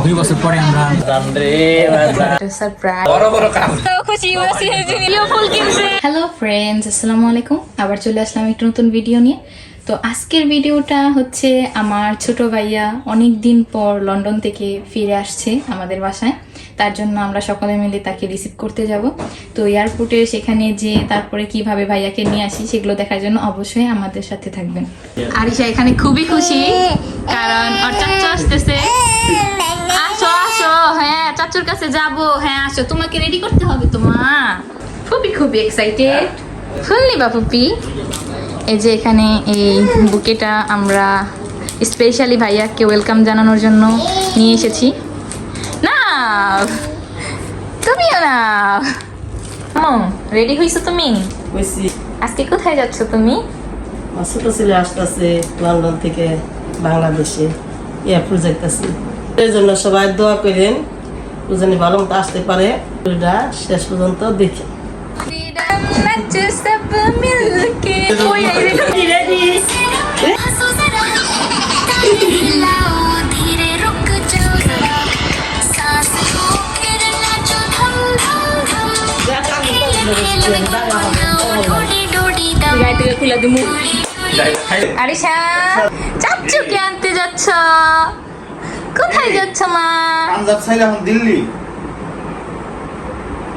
2 বছর পরে আমরা হ্যালো ফ্রেন্ডস, আসসালামু আলাইকুম। আবার চলে আসলাম একটু নতুন ভিডিও নিয়ে। তো আজকের ভিডিওটা হচ্ছে আমার ছোট ভাইয়া অনেক দিন পর লন্ডন থেকে ফিরে আসছে আমাদের বাসায়। তার জন্য আমরা সকলে মিলে তাকে রিসিভ করতে যাব। তো এয়ারপোর্টে সেখানে যে তারপরে কিভাবে ভাইয়াকে নিয়ে আসি সেগুলো দেখার জন্য অবশ্যই আমাদের সাথে থাকবেন। আরিশা এখানে খুবই খুশি, কারণ ওর চাচু আসতেছে। আসো আসো, হ্যাঁ চাচুর কাছে যাব। হ্যাঁ আসো, তোমাকে রেডি করতে হবে। তোমার খুবই খুবই এক্সাইটেড। ফুললি বা পুপি, এই যে এখানে এই বুকেটা আমরা স্পেশালি ভাইয়াকে ওয়েলকাম জানানোর জন্য নিয়ে এসেছি। না তুমিও না রেডি হয়েছো তুমি? আজকে কোথায় যাচ্ছ তুমি? ছোট ছেলে আসতেছে লন্ডন থেকে বাংলাদেশে, এয়ারপোর্ট যাইতেছে। এই জন্য সবাই দোয়া করেন, জানি ভালো মতো আসতে পারে। শেষ পর্যন্ত দেখে আরিশা, চাচুকে আনতে যাচ্ছ? কোথায় যাচ্ছ মা? পাঞ্জাব ছাইলে এখন দিল্লি,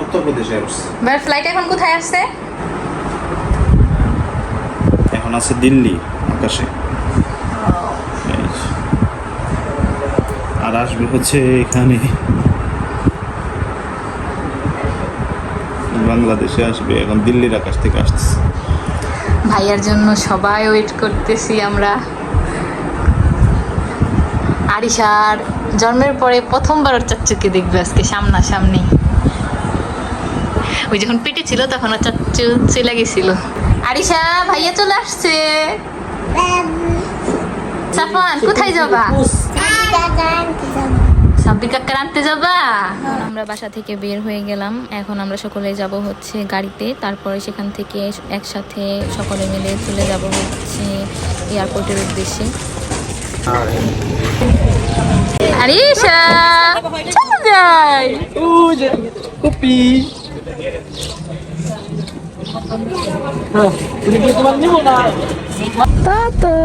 উত্তরপ্রদেশে আসছে। ফ্লাইট এখন কোথায় আসছে? এখন আছে দিল্লি আকাশে। আর আসবে হচ্ছে এখানে বাংলাদেশে আসবে, এখন দিল্লির আকাশ থেকে আসতেছে। ভাইয়ার জন্য সবাই ওয়েট করতেছি আমরা। আরিশার জন্মের পরে প্রথমবার ওর চাচ্চুকে দেখবে আজকে সামনাসামনি। ওই যখন পেটে ছিল তখন ওর চাচ্চু চলে গেছিল। আরিশা, ভাইয়া চলে আসছে। সাফান, কোথায় যাবা? সাব্বির কাকার আনতে যাবা? আমরা বাসা থেকে বের হয়ে গেলাম। এখন আমরা সকলে যাব হচ্ছে গাড়িতে, তারপরে সেখান থেকে একসাথে সকলে মিলে চলে যাব হচ্ছে এয়ারপোর্টের উদ্দেশ্যে। আরিশা চলে যাই। কপি তাতা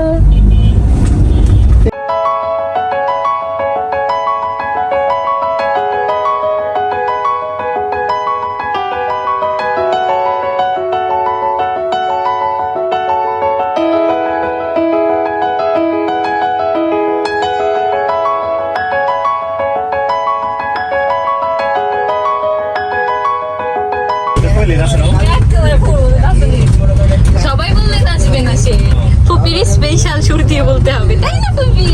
সবাই বললে নাচবে না, সে ফুপির স্পেশাল সুর দিয়ে বলতে হবে, তাই না ফুপি?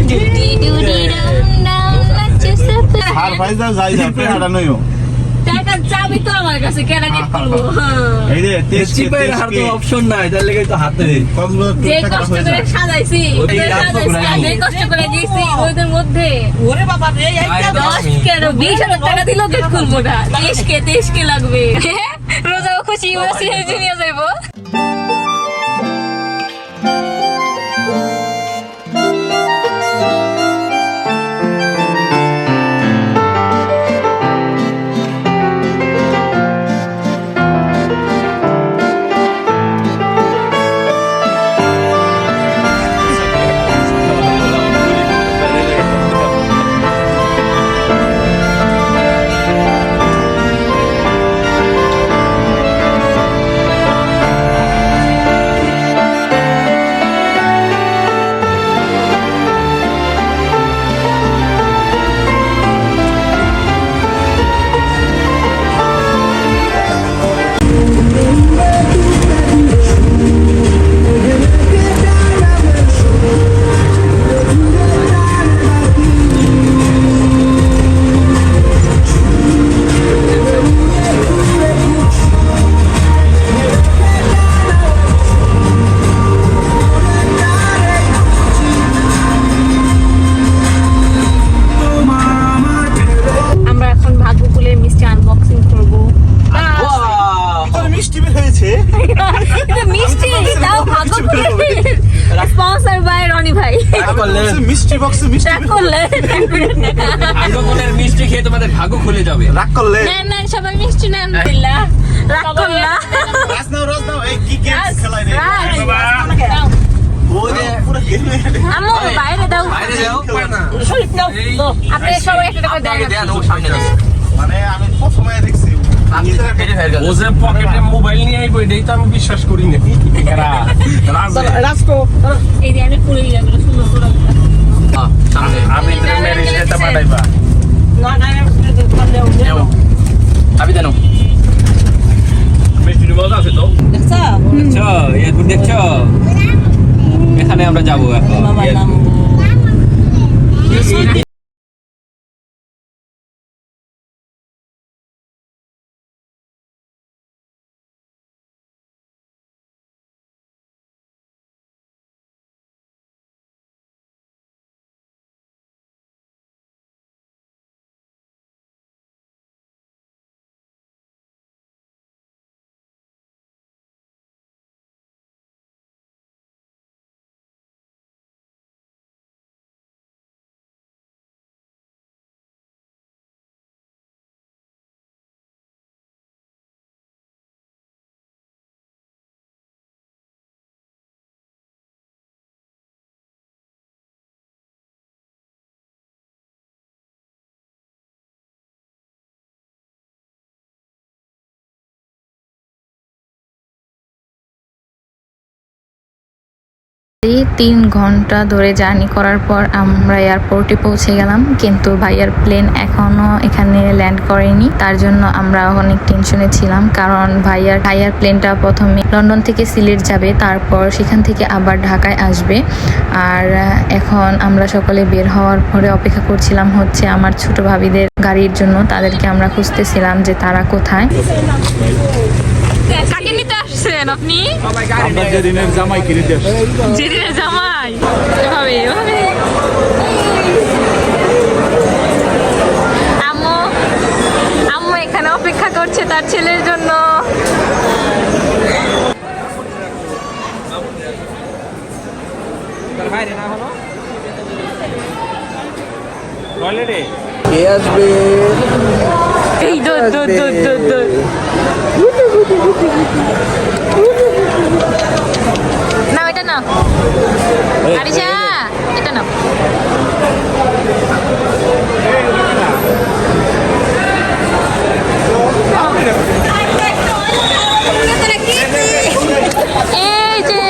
ডুডি ডুডি ডাম ডাম নাচছে সাথে। আর ভাই যা যাই না পেড়া নয়ও টাকা চাবি তো আমার কাছে, কেন গেট করব? এই রে তেজকি চিপাইর হার তো অপশন নাই, তার লাগি তো হাতে কক্সবাজার যে টাকা কষ্ট হয়ে করে যায়। সাজাইছি, যে কষ্ট করে দিয়েছি ওদের মধ্যে ওরে বাবা রে, 10 কেন 20,000 টাকা দিলেও গেট খুলবো না। 23 লাগবে। রোজাও খুশি হয়েছি, নিয়ে যাইবো। স্পন্সর বাই রনি ভাই। মিষ্টি বক্সে মিষ্টি রাগ করলে ভাগ্য কোণের মিষ্টি খেয়ে তোমাদের ভাগ্য খুলে যাবে। রাগ করলে নেন নেন সবাই মিষ্টি নেন দিল্লা রাগ করলা রাজ নাও এই কি গেম খেলাই রে ওই যে পুরো গেম আম্মু বাইরে দাও বাইরে যাও না। শরীফ নাও আপনি সবাই একটা করে আগে দেন দেন ও সামনে দাও। মানে আমি প্রথমে দেখছি আমি তো কেটে ফেল গেল। ও যে পকেটে মোবাইল নিয়ে আইবো এটাই তো আমি বিশ্বাস করি না। এই যে আমি পুরো এগুলো সুন্দর করে সামনে আমি তো ম্যারেজ ডেটা পাঠাইবা। আমি জানো মিষ্টি মজা আছে তো। দেখছো এরপর দেখছো এখানে আমরা যাবো এখন এই 3 ঘন্টা ধরে জার্নি করার পর আমরা এয়ারপোর্টে পৌঁছে গেলাম, কিন্তু ভাইয়ার প্লেন এখনো এখানে ল্যান্ড করেনি। তার জন্য আমরা অনেক টেনশনে ছিলাম, কারণ ভাইয়ার প্লেনটা প্রথমে লন্ডন থেকে সিলেট যাবে, তারপর সেখান থেকে আবার ঢাকায় আসবে। আর এখন আমরা সকলে বের হওয়ার পরে অপেক্ষা করছিলাম হচ্ছে আমার ছোট ভাবিদের গাড়ির জন্য। তাদেরকে আমরা খুঁজতেছিলাম যে তারা কোথায়। কাকে নিতে আসছেন আপনি? আমরা যেদিনের জামাই কিনে দিয়ে আসছি। জেরিনের জামাই এভাবে এভাবে আম্মু আম্মু এখানে অপেক্ষা করছে তার ছেলের জন্য। কে আসবে এই দৌড় না এটা না আরিশা এটা না এই যে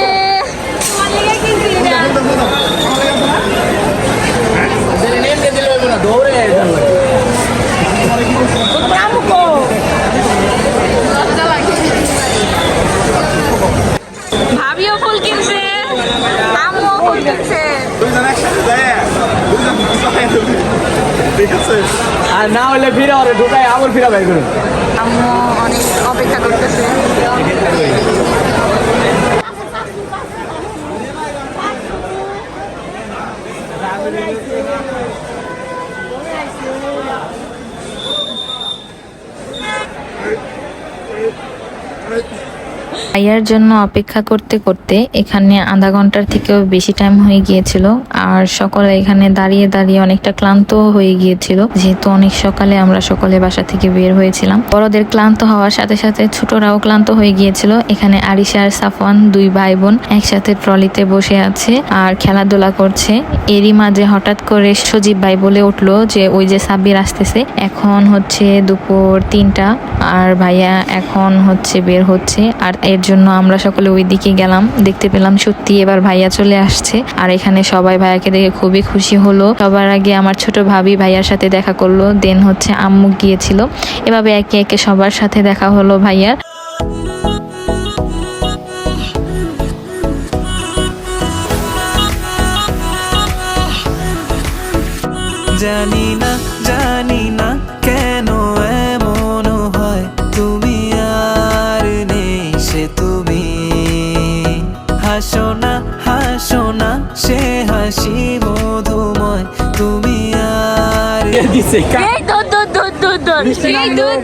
ভাবিও ফুল কিনছে আম্মুও ফুল কিনছে। দুইজন একসাথে যায় দুইজন ঠিক আছে আর না হলে ফিরে ওরে ঢুকায় আবার ফিরে বের করুন। আম্মু অনেক অপেক্ষা করতেছে। ভাইয়ার জন্য অপেক্ষা করতে করতে এখানে আধা ঘন্টার থেকেও বেশি টাইম হয়ে গিয়েছিল, আর সকলে এখানে দাঁড়িয়ে দাঁড়িয়ে অনেকটা ক্লান্ত হয়ে গিয়েছিল, যেহেতু অনেক সকালে আমরা সকলে বাসা থেকে বের হয়েছিলাম। বড়দের ক্লান্ত হওয়ার সাথে সাথে ছোটরাও ক্লান্ত হয়ে গিয়েছিল। এখানে আরিশা আর সাফওয়ান 2 ভাই বোন একসাথে ট্রলিতে বসে আছে আর খেলাধুলা করছে। এরই মাঝে হঠাৎ করে সজীব ভাই বলে উঠলো যে ওই যে সাব্বির আসতেছে। এখন হচ্ছে দুপুর 3টা আর ভাইয়া এখন হচ্ছে বের হচ্ছে, আর এর জন্য আমরা সকলে ওই দিকে গেলাম। দেখতে পেলাম সত্যি এবার ভাইয়া চলে আসছে, আর এখানে সবাই ভাইয়াকে দেখে খুবই খুশি হলো। সবার আগে আমার ছোট ভাবি ভাইয়ার সাথে দেখা করলো, দেন হচ্ছে আম্মু গিয়েছিল। এভাবে একে একে সবার সাথে দেখা হলো ভাইয়ার। জানি না কেন এমন হয়, তুমি আর নেই সে তুমি। হাসো না সে হাসি মধুময়, তুমি আর এই দৌড় দূর দূর এই দূর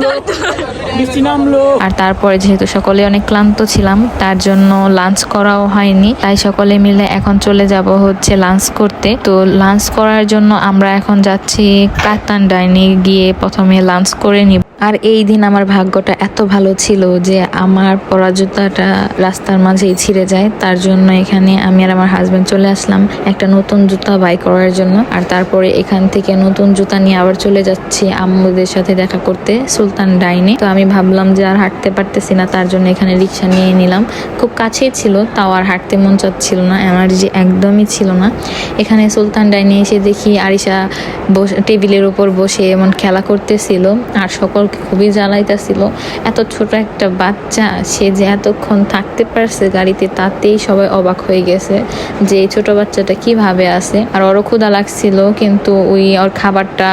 দূর আর তারপরে যেহেতু সকলে অনেক ক্লান্ত ছিলাম তার জন্য লাঞ্চ করাও হয়নি, তাই সকলে মিলে এখন চলে যাব হচ্ছে লাঞ্চ করতে। তো লাঞ্চ করার জন্য আমরা এখন যাচ্ছি কাতান ডাইনে গিয়ে প্রথমে লাঞ্চ করে নিব। আর এই দিন আমার ভাগ্যটা এত ভালো ছিল যে আমার পরা জুতাটা রাস্তার মাঝেই ছিঁড়ে যায়, তার জন্য এখানে আমি আর আমার হাজবেন্ড চলে আসলাম একটা নতুন জুতা বাই করার জন্য। আর তারপরে এখান থেকে নতুন জুতা নিয়ে আবার চলে যাচ্ছি আম্মুদের সাথে দেখা করতে সুলতান ডাইনে। তো আমি ভাবলাম যে আর হাঁটতে পারতেছি না, তার জন্য এখানে রিক্সা নিয়ে নিলাম। খুব কাছেই ছিল, তাও আর হাঁটতে মন চাচ্ছিল না, এনার্জি একদমই ছিল না। এখানে সুলতান ডাইনে এসে দেখি আরিশা টেবিলের উপর বসে এমন খেলা করতেছিল আর সকলকে খুবই জ্বালাইতেছিল। এত ছোট একটা বাচ্চা, সে যে এতক্ষণ থাকতে পারছে গাড়িতে, তাতেই সবাই অবাক হয়ে গেছে যে এই ছোট বাচ্চাটা কিভাবে আছে। আর ওরও ক্ষুধা লাগছিল, কিন্তু ওর খাবারটা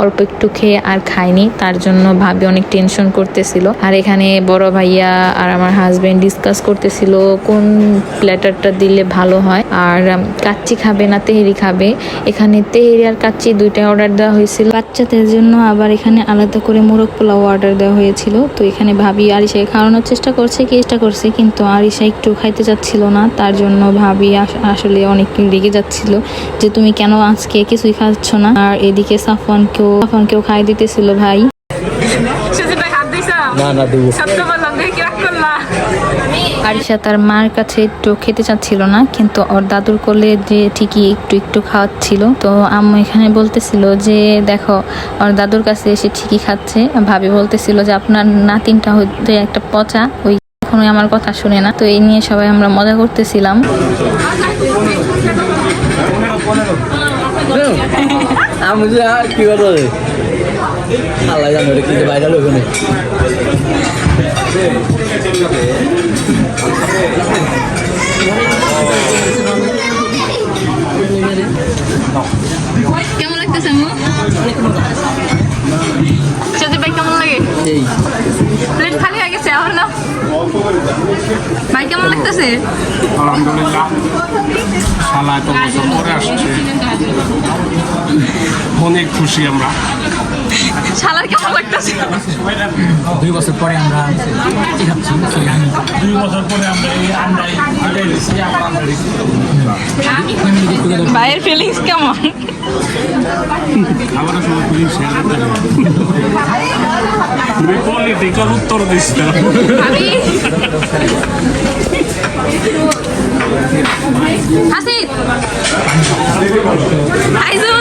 অল্প একটু খেয়ে আর খায়নি, তার জন্য ভাবি অনেক টেনশন করতেছিল। আর এখানে বড় ভাইয়া আর আমার হাজবেন্ড ডিসকাস করতেছিল কোন প্ল্যাটারটা দিলে ভালো হয়, আর কাচ্চি খাবে না তেহেরি খাবে। এখানে তেহেরি আর কাচ্চি দুইটা অর্ডার দেওয়া হয়েছিল, বাচ্চাদের জন্য আবার এখানে আলাদা করে মোরগ পোলাও অর্ডার দেওয়া হয়েছিল। তো এখানে ভাবি আরিশাকে খাওয়ানোর চেষ্টা করছে, কিন্তু আরিশা একটু খাইতে যাচ্ছিল না, তার জন্য ভাবি আসলে অনেক রেগে যাচ্ছিল যে তুমি কেন আজকে কিছুই খাচ্ছ না। আর এদিকে সাফওয়ানকেও খাই দিতেছিল ভাই। আরিশা তার মার কাছে একটু খেতে চাচ্ছিল না, কিন্তু ওর দাদুর কোলে যে ঠিকই একটু একটু খাওয়াচ্ছিল। তো আম্মু এখানে বলতেছিল যে দেখো ওর দাদুর কাছে এসে ঠিকই খাচ্ছে। ভাবি বলতেছিল যে আপনার নাতিনটা হচ্ছে একটা পচা, ওই এখনো আমার কথা শুনে না। তো এই নিয়ে সবাই আমরা মজা করতেছিলাম। কি করবো আল্লাহ জানো কিন্তু বাইরে ওখানে কেমন লাগতেছে আম্মু? যদি ভাই কেমন লাগে? প্লেট খালি হয়ে গেছে আর না ভাই কেমন লাগতেছে? আলহামদুলিল্লাহ শালা এত বছর পরে আসছে, অনেক খুশি আমরা। শালার কেমন লাগতেছে? 2 বছর পরে আমরা 2 বছর পরে আমরা এই আন্ডাই দিচ্ছি। ভাইয়ের ফিলিংস কেমন? আমারও সবাই ফিলিং শেয়ার করতে তুমি পলিটিক্যাল উত্তর দিস না। হাসিদ আইজুল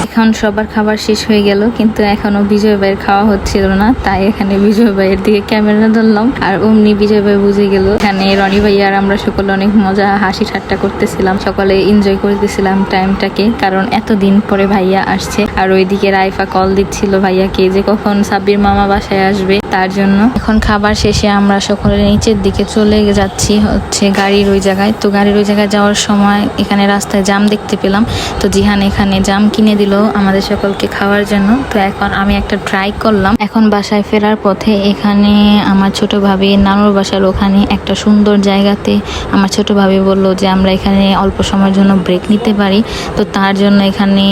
এখন সবার খাবার শেষ হয়ে গেল, কিন্তু এখনো বিজয় ভাইয়ের খাওয়া হচ্ছিল না, তাই এখানে বিজয় ভাইয়ের দিকে ক্যামেরা ধরলাম। আর অমনি বিজয় ভাই বুঝে গেল। এখানে রনি ভাই আর আমরা সকলে অনেক মজা হাসি ঠাট্টা করতেছিলাম, সকলে এনজয় করতেছিলাম টাইমটাকে, কারণ এতদিন পরে ভাইয়া আসছে। আর ওইদিকে রাইফা কল দিচ্ছিল ভাইয়াকে যে কখন সাব্বির মামা বাসায় আসবে, তার জন্য। এখন খাবার শেষে আমরা সকলে নিচের দিকে চলে যাচ্ছি হচ্ছে গাড়ির ওই জায়গায়। তো গাড়ির ওই জায়গায় যাওয়ার সময় এখানে রাস্তায় জাম দেখতে পেলাম, তো জিহান এখানে জাম কিনে দিল আমাদের সকলকে খাওয়ার জন্য। তো এখন আমি একটা ট্রাই করলাম। এখন বাসায় ফেরার পথে এখানে আমার ছোট ভাবি নানুর বাসার ওখানে একটা সুন্দর জায়গাতে আমার ছোট ভাবি বলল যে আমরা এখানে অল্প সময়ের জন্য ব্রেক নিতে পারি। তো তার জন্য এখানে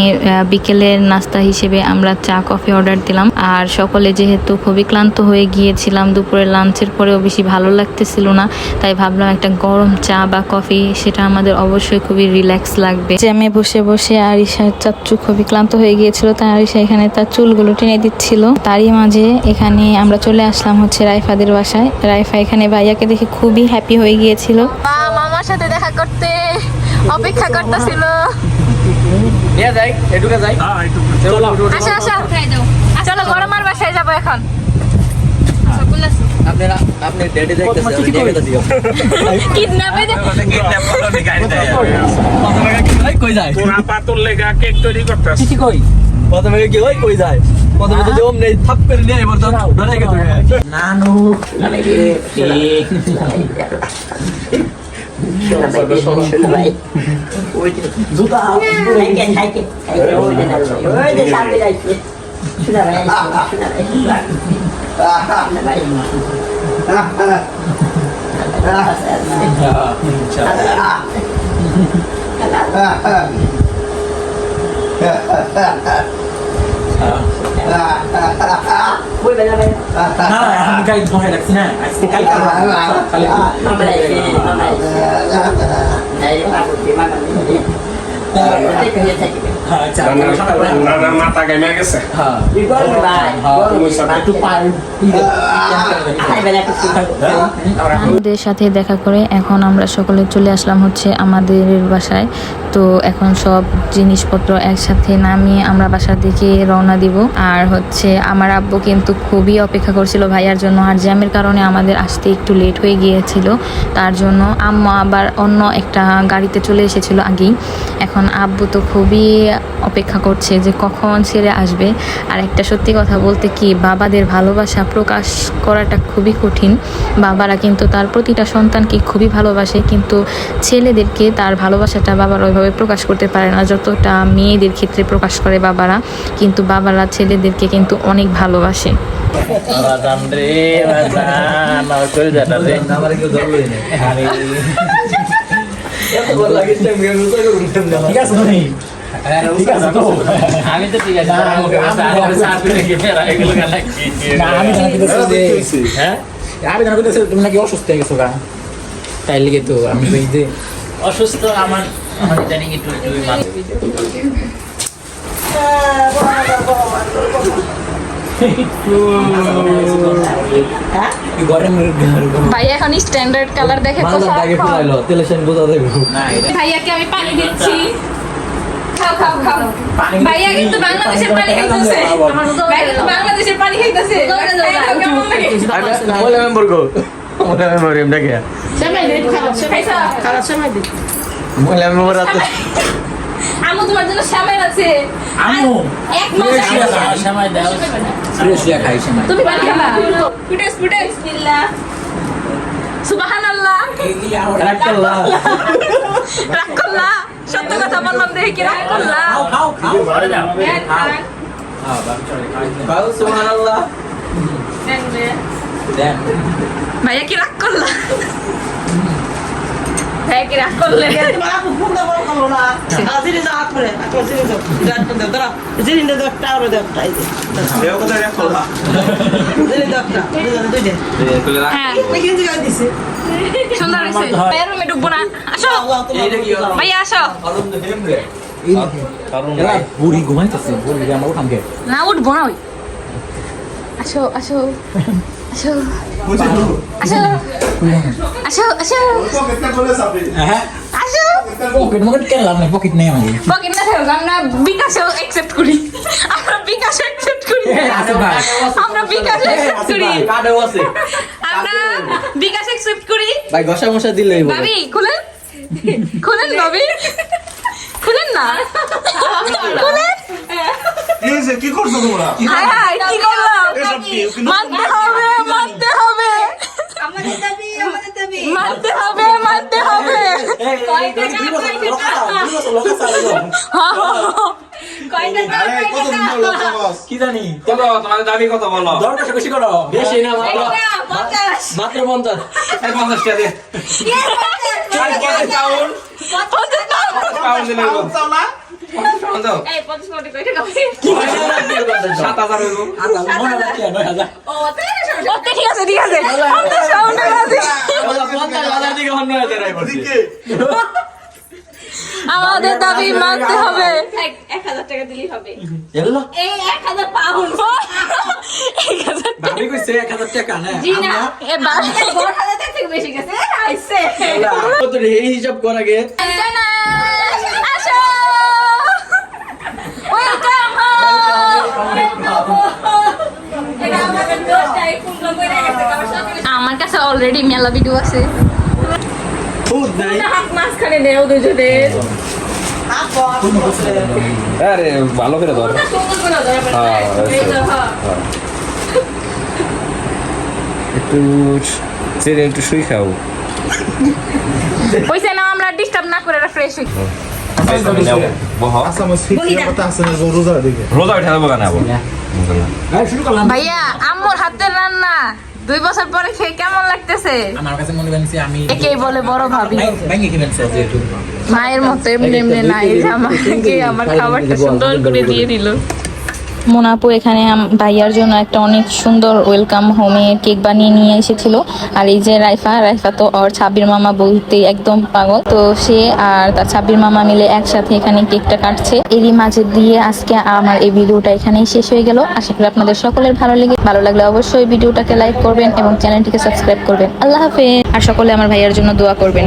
বিকেলের নাস্তা হিসেবে আমরা চা কফি অর্ডার দিলাম। আর সকলে যেহেতু খুবই ক্লান্ত হয়ে গিয়েছিলাম, দুপুরের লাঞ্চের পরেও বেশি ভালো লাগতেছিল না, তাই ভাবলাম একটা গরম চা বা কফি সেটা আমাদের অবশ্যই খুবই রিল্যাক্স লাগবে। জ্যামে বসে বসে আরিশার চাচ্চু খুবই ক্লান্ত হয়ে গিয়েছিল, তাই আরিশা এখানে তার চুলগুলো টেনে দিচ্ছিল। তারই মাঝে এখানে আমরা চলে আসলাম হচ্ছে রাইফাদের বাসায়। রাইফা এখানে ভাইয়াকে দেখে খুবই হ্যাপি হয়ে গিয়েছিল, মামার সাথে দেখা করতে অপেক্ষা করতেছিল। যাই এটুকু যাই আচ্ছা আচ্ছা চলো গরমার বাসায় যাবো এখন। আপনি ডেডি দেখতেছেন কিডন্যাপে কই যায় তোর আপা তোর লেগা কেক তৈরি করতেছে। কি কই প্রথমে কি ওই কই যায় প্রথমে তো জম নেই থাপ করে নিয়ে এবার তো ধরে গেছে নানু জুতা না আমি গাই ধরে রাখছি না আজকে কাল খালি আচ্ছা মাথা গাইমা গেছে আমাদের সাথে দেখা করে এখন আমরা সকলে চলে আসলাম হচ্ছে আমাদের বাসায়। তো এখন সব জিনিসপত্র একসাথে নামিয়ে আমরা বাসার দিকে রওনা দিব। আর হচ্ছে আমার আব্বু কিন্তু খুবই অপেক্ষা করছিল ভাইয়ার জন্য, আর জ্যামের কারণে আমাদের আসতে একটু লেট হয়ে গিয়েছিল, তার জন্য আম্মা আবার অন্য একটা গাড়িতে চলে এসেছিল আগেই। এখন আব্বু তো খুবই অপেক্ষা করছে যে কখন ছেড়ে আসবে। আর একটা সত্যি কথা বলতে কি, বাবাদের ভালোবাসা প্রকাশ করাটা খুবই কঠিন। বাবারা কিন্তু তার প্রতিটা সন্তানকে খুবই ভালোবাসে, কিন্তু ছেলেদেরকে তার ভালোবাসাটা বাবারা ওইভাবে প্রকাশ করতে পারে না যতটা মেয়েদের ক্ষেত্রে প্রকাশ করে বাবারা। কিন্তু বাবারা ছেলেদেরকে কিন্তু অনেক ভালোবাসে। আমি তো ঠিক আছে হ্যাঁ আমি জানা করতেছি তুমি নাকি অসুস্থ হয়ে গেছো গা, তাই লিগে তো আমি যে অসুস্থ আমার জানি একটু ভাইয়া এখন স্ট্যান্ডার্ড কালার দেখে তো ভাইয়াকে আমি পানি দিচ্ছি, খাও খাও খাও। ভাইয়া কিন্তু বাংলাদেশের পানি খাইতেছে, ভাইয়া কিন্তু বাংলাদেশের পানি খাইতেছে। কেমন লাগে? আমু তোমার জন্য সামাই আছে। আমু এক মাস সময় দাও, ফ্রেশিয়া খাই সময় তুমি পানি খাবা। ফুটেস বিসমিল্লাহ সুবহানাল্লাহ। রাগ করলা, সত্য কথা বললাম দেখে কি রাগ করলা? সুবহানাল্লাহ। ভাইয়া কি রাগ করলা? ভাইয়া কি রাগ করলে? হ্যাঁ সুন্দর হয়েছে। ভাইয়ার রুমে ঢুকবো না, আসো ভাইয়া আসো। বুড়ি ঘুমাইতেছে, বুড়ি আমার উঠামকে না উঠবো না ওই। আসো আসো আসো আসো আসো আসো আসো। পকেট মকেট কেন লাভ নাই, পকেট নেই আমাদের। পকেট না থাকুক, আমরা বিকাশে অ্যাকসেপ্ট করি, আমরা বিকাশে অ্যাকসেপ্ট করি, আমরা বিকাশে অ্যাকসেপ্ট করি, আমরা বিকাশে অ্যাকসেপ্ট করি। ভাই ঘষা মশা দিলে ভাবি খুলেন, খুলেন ভাবি, খুলেন না, খুলেন। কি করছো তোমরা? হাই হাই কি করলাম? মানতে হবে, মানতে হবে, মানতে হবে, মানতে হবে। কি জানি তোমাদের দাবি কত বলো? দরকার বেশি করো, বেশি না মাত্র 50 50 টাকা দে। পাউন্ড দিলে এই 50 কোটি কই টাকা? 7,000 হইব। মনে রাখি 9000 ওকে ঠিক আছে, ঠিক আছে। 50 পাউন্ড আছে। 50,000 দিকে 9000 আই বলছি। আমাদের দাবি মানতে হবে। 1000 টাকা দিলেই হবে। এলো এই 1000 পাউন্ড। 1000 ভাবি কইছে 1000 টাকা না জি না, এ 1000 টাকা থেকে বেশি গেছে। আইছে কত রে এই হিসাব কর আগে। আসো ওয়েলকাম আমার কাছে অলরেডি মেলা ভিডিও আছে। খুদ নাই হাত মাঝখানে দেও দুজনের। আরে ভালো করে ধর। একটু ছেড়ে একটু শুই খাও। হইছে না, আমরা ডিস্টার্ব না করে ফ্রেশ হই। রোজা উঠে যাবো কেন আবার? শুরু করলাম। ভাইয়া আম্মুর হাতের রান্না 2 বছর পরে খেয়ে কেমন লাগতেছে? আমার কাছে মনে হচ্ছে আমি একেই বলে বড় ভাবি। ভাঙিয়ে খেবেন সব যেহেতু মায়ের মতো এমনি এমনি নাই, আমাকে আমার খাবারটা সুন্দর করে দিয়ে দিল। মোনা আপু এখানে ভাইয়ার জন্য একটা অনেক সুন্দর ওয়েলকাম হোমে কেক বানিয়ে নিয়ে এসেছিল। আর এই যে রাইফা তো ওর ছাব্বির মামা বলতে একদম পাগল, তো সে আর তার ছাব্বির মামা মিলে একসাথে এখানে কেকটা কাটছে। এরই মাঝে দিয়ে আজকে আমার এই ভিডিওটা এখানেই শেষ হয়ে গেল। আশা করি আপনাদের সকলের ভালো লাগলে অবশ্যই ভিডিওটাকে লাইক করবেন এবং চ্যানেলটিকে সাবস্ক্রাইব করবেন। আল্লাহ হাফেজ। আর সকলে আমার ভাইয়ার জন্য দোয়া করবেন।